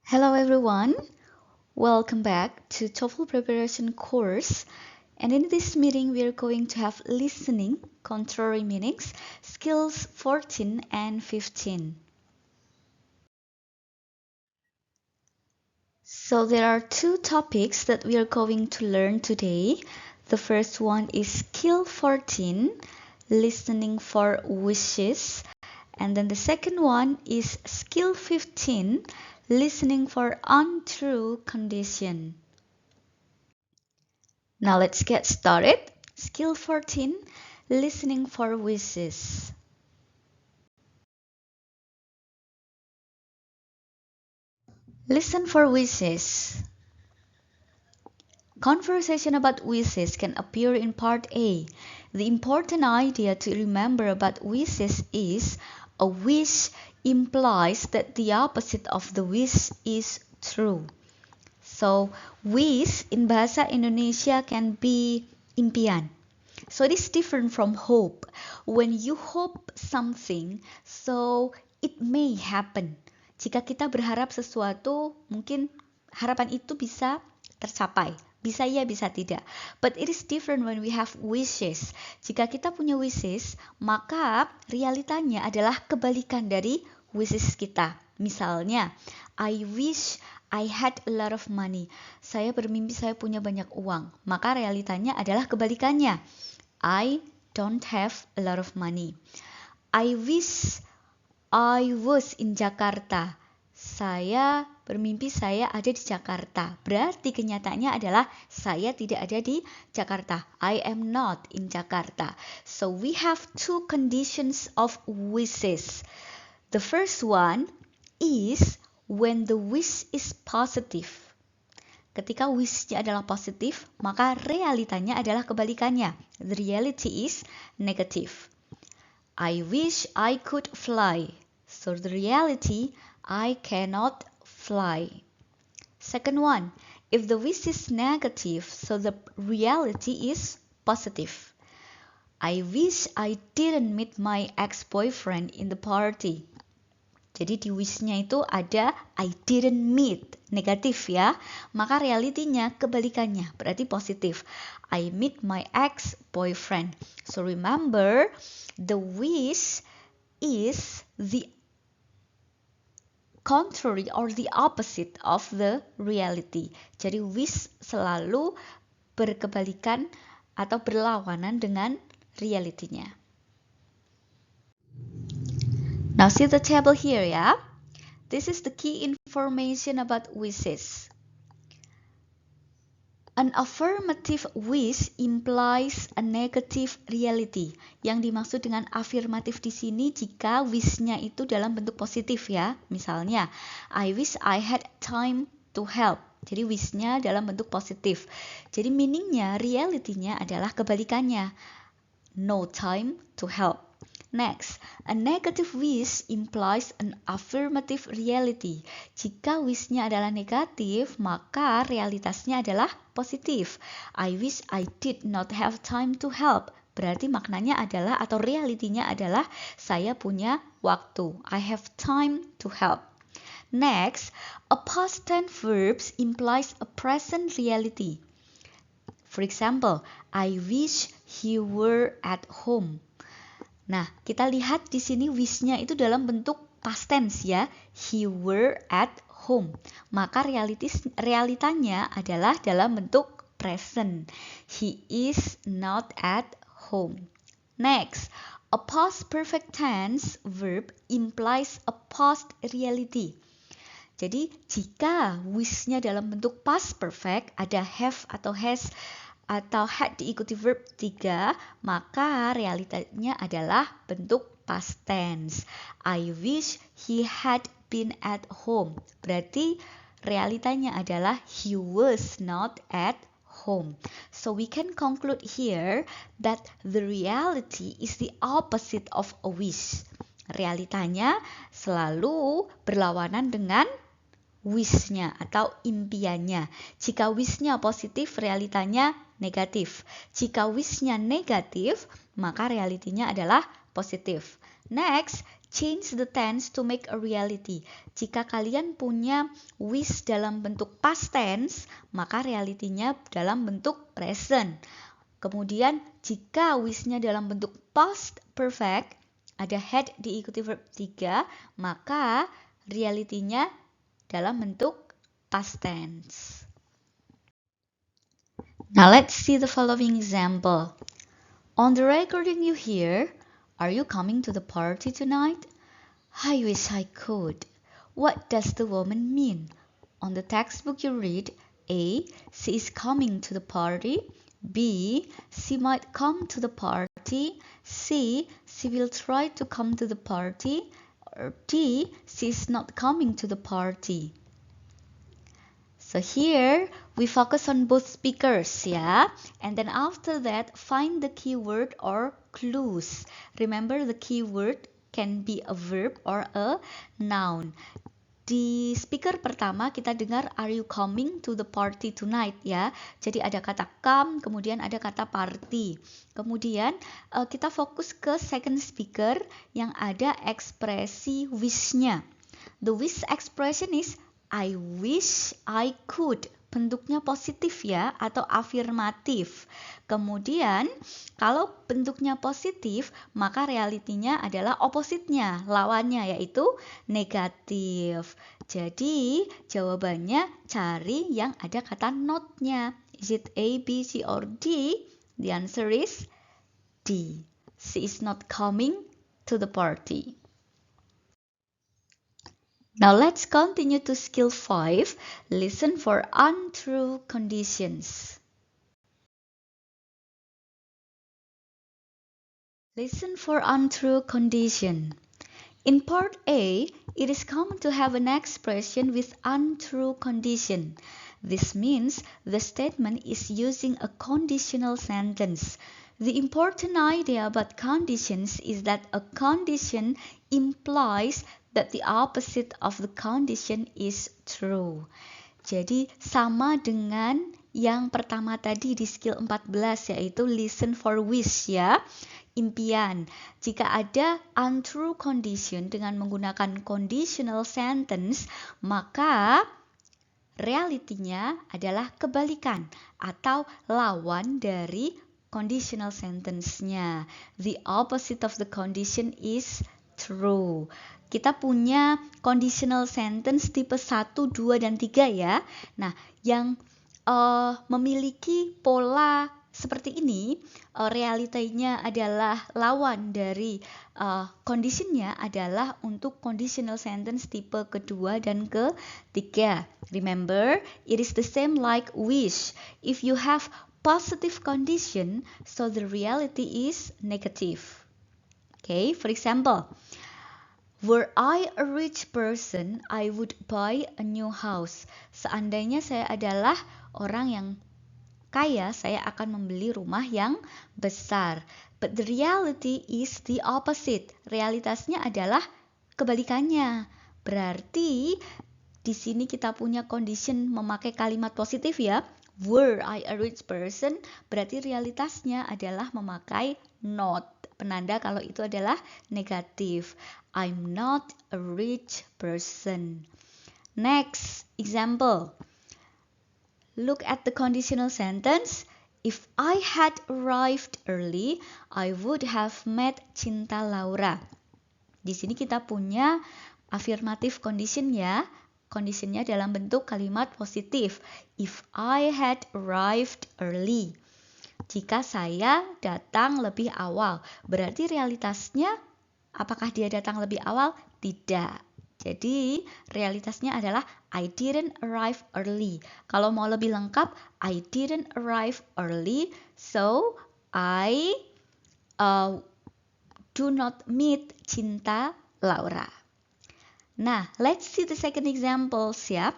Hello everyone, welcome back to TOEFL preparation course. And in this meeting, we are going to have listening, contrary meanings, skills 14 and 15. So there are two topics that we are going to learn today. The first one is skill 14, listening for wishes. And then the second one is skill 15, listening for untrue condition. Now let's get started. Skill 14, listening for wishes. Listen for wishes. Conversation about wishes can appear in part A. The important idea to remember about wishes is a wish implies that the opposite of the wish is true. So, wish in bahasa Indonesia can be impian. So it is different from hope. When you hope something, so it may happen. Jika kita berharap sesuatu, mungkin harapan itu bisa tercapai. Bisa ya, bisa tidak. But it is different when we have wishes. Jika kita punya wishes, maka realitanya adalah kebalikan dari wishes kita. Misalnya, I wish I had a lot of money. Saya bermimpi saya punya banyak uang. Maka realitanya adalah kebalikannya. I don't have a lot of money. I wish I was in Jakarta. Saya bermimpi saya ada di Jakarta. Berarti kenyataannya adalah saya tidak ada di Jakarta. I am not in Jakarta. So we have two conditions of wishes. The first one is when the wish is positive. Ketika wish-nya adalah positif, maka realitanya adalah kebalikannya. The reality is negative. I wish I could fly. So the reality, I cannot fly. Second one, if the wish is negative, so the reality is positive. I wish I didn't meet my ex-boyfriend in the party. Jadi di wish-nya itu ada I didn't meet, negatif ya. Maka realitinya kebalikannya, berarti positif. I meet my ex-boyfriend. So remember, the wish is the contrary or the opposite of the reality. Jadi wish selalu berkebalikan atau berlawanan dengan realitinya. Now see the table here ya. This is the key information about wishes. An affirmative wish implies a negative reality. Yang dimaksud dengan afirmatif di sini jika wish-nya itu dalam bentuk positif ya. Misalnya, I wish I had time to help. Jadi wish-nya dalam bentuk positif. Jadi meaning-nya, reality-nya adalah kebalikannya. No time to help. Next, a negative wish implies an affirmative reality. Jika wish-nya adalah negatif, maka realitasnya adalah positif. I wish I did not have time to help. Berarti maknanya adalah atau realitinya adalah saya punya waktu. I have time to help. Next, a past tense verb implies a present reality. For example, I wish he were at home. Nah, kita lihat di sini wish-nya itu dalam bentuk past tense ya. He were at home. Maka realitanya adalah dalam bentuk present. He is not at home. Next, a past perfect tense verb implies a past reality. Jadi, jika wish-nya dalam bentuk past perfect, ada have atau has, atau had diikuti verb 3, maka realitanya adalah bentuk past tense. I wish he had been at home. Berarti realitanya adalah he was not at home. So we can conclude here that the reality is the opposite of a wish. Realitanya selalu berlawanan dengan wish-nya atau impiannya. Jika wish-nya positif, realitanya negatif. Jika wish-nya negatif, maka realitinya adalah positif. Next, change the tense to make a reality. Jika kalian punya wish dalam bentuk past tense, maka realitinya dalam bentuk present. Kemudian jika wishnya dalam bentuk past perfect, ada had diikuti verb 3, maka realitinya dalam bentuk past tense. Now let's see the following example. On the recording you hear, "Are you coming to the party tonight?" "I wish I could." What does the woman mean? On the textbook you read, A. She is coming to the party. B. She might come to the party. C. She will try to come to the party. Or D. She is not coming to the party. So here we focus on both speakers, yeah, and then after that find the keyword or clues. Remember, the keyword can be a verb or a noun. Di speaker pertama kita dengar "Are you coming to the party tonight?" ya. Jadi ada kata come, kemudian ada kata party. Kemudian kita fokus ke second speaker yang ada ekspresi wish-nya. The wish expression is "I wish I could." Bentuknya positif ya, atau afirmatif. Kemudian kalau bentuknya positif, maka realitinya adalah opposite-nya, lawannya, yaitu negatif. Jadi jawabannya cari yang ada kata not-nya. Is it A, B, C, or D? The answer is D. She is not coming to the party. Now let's continue to skill 5. Listen for untrue conditions. Listen for untrue condition. In part A, it is common to have an expression with untrue condition. This means the statement is using a conditional sentence. The important idea about conditions is that a condition implies that the opposite of the condition is true. Jadi sama dengan yang pertama tadi di skill 14, yaitu listen for wish ya, impian. Jika ada untrue condition dengan menggunakan conditional sentence, maka realitinya adalah kebalikan atau lawan dari conditional sentence-nya. The opposite of the condition is true. Kita punya conditional sentence tipe 1, 2, dan 3 ya. Nah, yang memiliki pola seperti ini, realitanya adalah lawan dari conditionnya adalah untuk conditional sentence tipe kedua dan ketiga. Remember, it is the same like wish. If you have positive condition, so the reality is negative. Okay, for example, were I a rich person, I would buy a new house. Seandainya saya adalah orang yang kaya, saya akan membeli rumah yang besar. But the reality is the opposite. Realitasnya adalah kebalikannya. Berarti di sini kita punya condition memakai kalimat positif ya. Were I a rich person, berarti realitasnya adalah memakai not. Penanda kalau itu adalah negatif. I'm not a rich person. Next example. Look at the conditional sentence. If I had arrived early, I would have met Cinta Laura. Di sini kita punya affirmative condition ya. Conditionnya dalam bentuk kalimat positif. If I had arrived early. Jika saya datang lebih awal. Berarti realitasnya, apakah dia datang lebih awal? Tidak. Jadi realitasnya adalah I didn't arrive early. Kalau mau lebih lengkap, I didn't arrive early, so I do not meet Cinta Laura. Nah, let's see the second examples ya.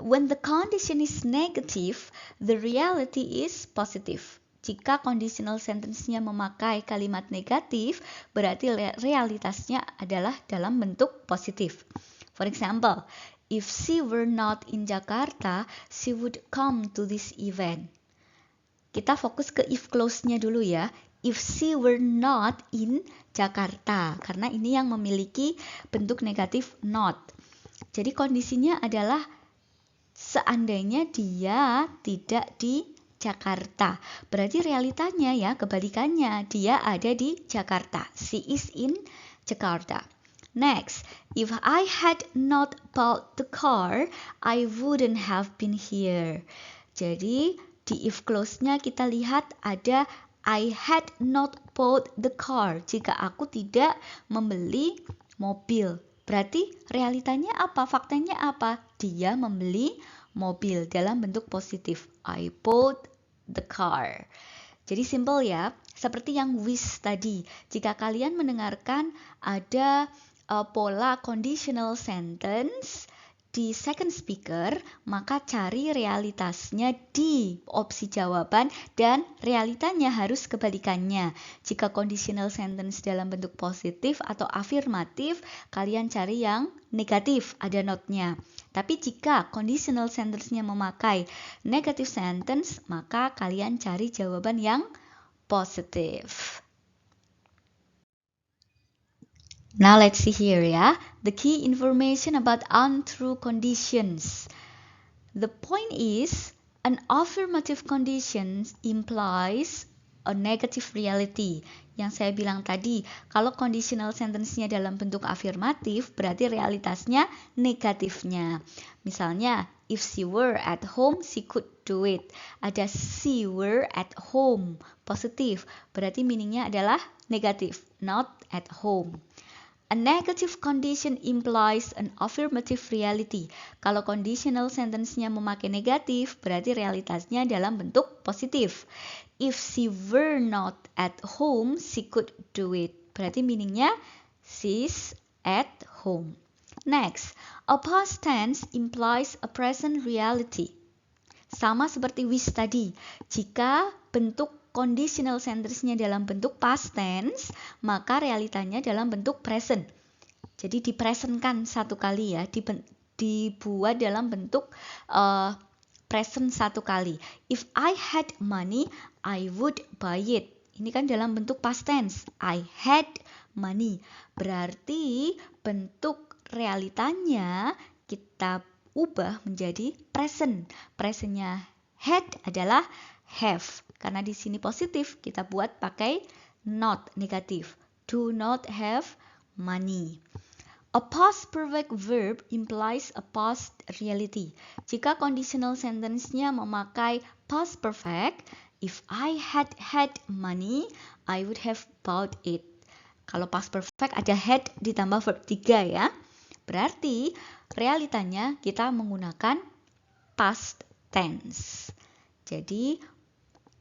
When the condition is negative, the reality is positive. Jika conditional sentence-nya memakai kalimat negatif, berarti realitasnya adalah dalam bentuk positif. For example, if she were not in Jakarta, she would come to this event. Kita fokus ke if clause-nya dulu ya. if she were not in Jakarta. Karena ini yang memiliki bentuk negatif not. Jadi kondisinya adalah seandainya dia tidak di Jakarta. Berarti realitanya ya kebalikannya, dia ada di Jakarta. She is in Jakarta. Next, if I had not bought the car, I wouldn't have been here. Jadi di if clause-nya kita lihat ada I had not bought the car. Jika aku tidak membeli mobil. Berarti realitanya apa? Faktanya apa? Dia membeli mobil dalam bentuk positif. I bought the car. Jadi simple ya. Seperti yang wish tadi. Jika kalian mendengarkan ada pola conditional sentence di second speaker, maka cari realitasnya di opsi jawaban dan realitanya harus kebalikannya. Jika conditional sentence dalam bentuk positif atau afirmatif, kalian cari yang negatif, ada not-nya. Tapi jika conditional sentence-nya memakai negative sentence, maka kalian cari jawaban yang positif. Now let's see here ya, the key information about untrue conditions. The point is, an affirmative condition implies a negative reality. Yang saya bilang tadi, kalau conditional sentence-nya dalam bentuk afirmatif, berarti realitasnya negatifnya. Misalnya, if she were at home, she could do it. Ada she were at home, positif. Berarti meaningnya adalah negatif, not at home. A negative condition implies an affirmative reality. Kalau conditional sentence-nya memakai negatif, berarti realitasnya dalam bentuk positif. If she were not at home, she could do it. Berarti meaningnya she's at home. Next, a past tense implies a present reality. Sama seperti wish tadi. Jika bentuk conditional sentence-nya dalam bentuk past tense, maka realitanya dalam bentuk present. Jadi dipresentkan satu kali ya, dibuat dalam bentuk present satu kali. If I had money, I would buy it. Ini kan dalam bentuk past tense. I had money. Berarti bentuk realitanya kita ubah menjadi present. Presentnya had adalah have. Karena di sini positif, kita buat pakai not negatif. Do not have money. A past perfect verb implies a past reality. Jika conditional sentence-nya memakai past perfect, if I had money, I would have bought it. Kalau past perfect ada had ditambah verb 3 ya. Berarti realitanya kita menggunakan past tense. Jadi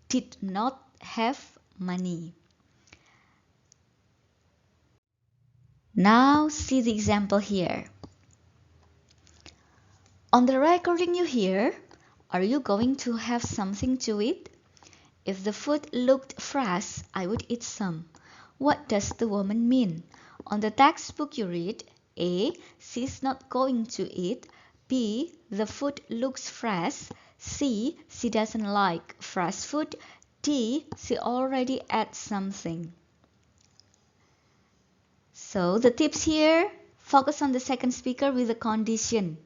did not have money. Now see the example here. On the recording you hear, are you going to have something to eat? If the food looked fresh, I would eat some. What does the woman mean? On the textbook you read, A. She's not going to eat. B. The food looks fresh. C. She doesn't like fresh food. D. She already ate something. So the tips here, focus on the second speaker with the condition.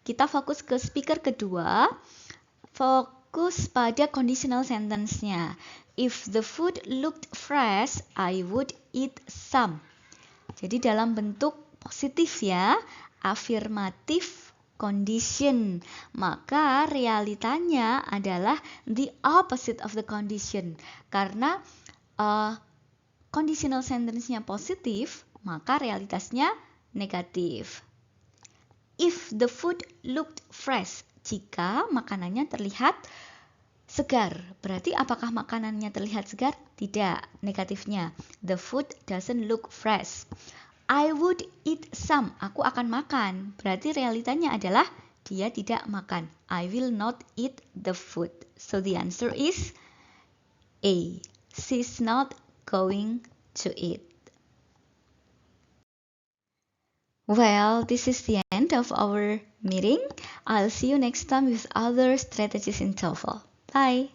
Kita fokus ke speaker kedua, fokus pada conditional sentence-nya. If the food looked fresh, I would eat some. Jadi dalam bentuk positif ya, afirmatif condition. Maka realitanya adalah the opposite of the condition. Karena conditional sentence-nya positif, maka realitasnya negatif. If the food looked fresh, jika makanannya terlihat segar. Berarti apakah makanannya terlihat segar? Tidak, negatifnya. The food doesn't look fresh. I would eat some. Aku akan makan. Berarti realitanya adalah dia tidak makan. I will not eat the food. So the answer is A. She's not going to eat. Well, this is the end of our meeting. I'll see you next time with other strategies in TOEFL. Bye.